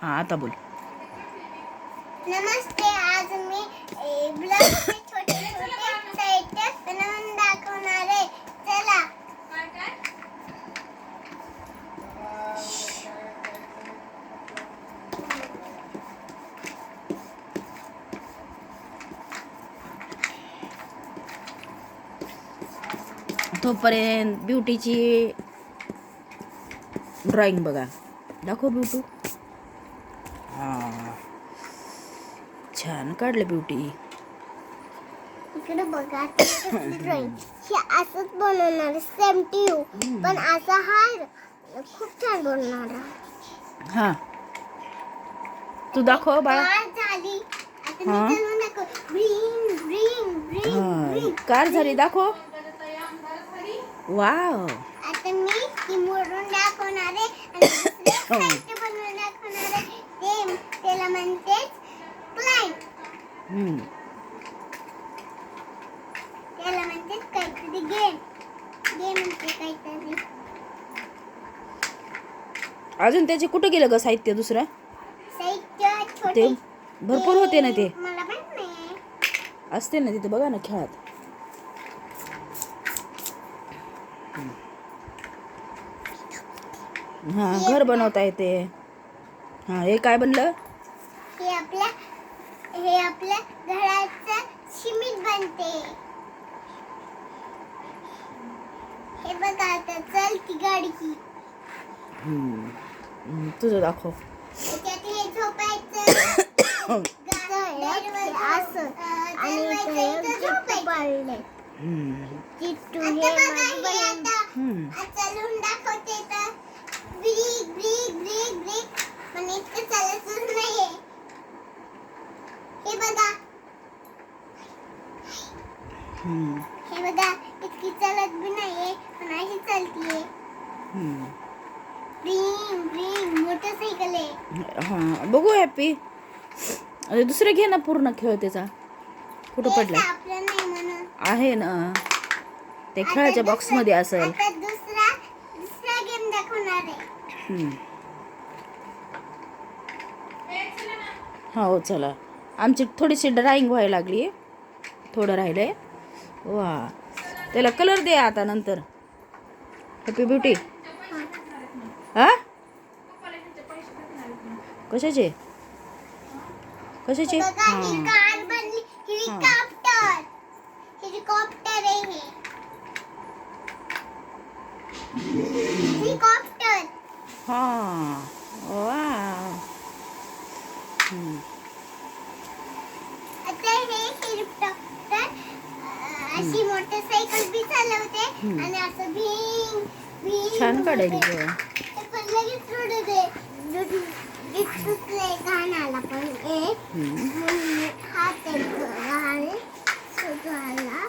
हां आता बोल. नमस्ते. आज मी ब्लॉगचे छोटे छोटे साहित्य बनवून दाखवणार आहे. चला. तोपर्यंत ब्युटीची ड्रॉइंग बघा. दाखव ब्युटू. हां छान काढलं ब्युटी. इकडे बघा ड्रॉइंग. हे असंच बनवणार सेम टू यू. पण असा हार खूप छान बनवणार. हां तू दाखव बाळा. झाली. आता मी बनवून दाखव. ग्रीन ग्रीन ग्रीन कार झाली दाखव. वाव. आता मी ती मोडून दाखवणार आहे आणि साहित्य बनवून दाखवणार आहे. त्याला म्हणते प्लांट. त्याला म्हणते काहीतरी गेम म्हणते काहीतरी. अजून त्याचे कुठे गेलं ग साहित्य दुसरं? साहित्य ते छोटे भरपूर होते ना. ते मला पण नाही असते ना तिथे बघा ना खेळात. हां घर बनवता येते. हां हे काय बनलं? हे आपल्या घराचं सिमेंट बनते. हे बघा आता चलती गाडी की. तुझं दाखव. त्यात हे झोपायचं असं आणि झोपायचं. चिट्टू हे चलून दाखवते तर ब्रिक ब्रिक ब्रिक ब्रिक पण इतकं चालतच नाही. हे बघा इतकी चालत बी नाहीये पण अशी चालतीये. ब्रिंग ब्रिंग मोटरसायकल आहे. हां बघू हॅपी. अरे दुसरं घे ना पूर्ण खेळ त्याचा. कुठं पडला आपलं नाही म्हणून आहे ना ते खेळाच्या बॉक्स मध्ये असेल. आता दुसरा गेम दाखवणार आहे. हो चला. आमची थोडीशी ड्रॉइंग व्हायला लागली. थोडं राहिलंय. वा त्याला कलर दे आता नंतर. Happy beauty. हा कशाचे कशाचे? बघा ही कार बनली. हेलिकॉप्टर आहे हे. हेलिकॉप्टर. हां वा. आता हे हेलिकॉप्टर अशी मोटरसायकल बी चालवते आणि असं भिंग भिंग छान काढायली ग. पण लगेच सोडू दे. इतकं घाण आला पण हात घाल सुधारला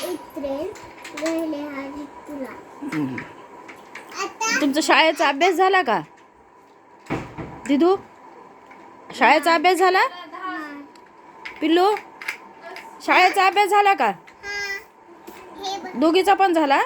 इत्रेल राहिले आधी तुला. आता तुमचा शाळेचा अभ्यास झाला का दिदू? शाळेचा अभ्यास झाला पिल्लू? शाळेचा अभ्यास झाला का? हे दोघीचा पण झाला?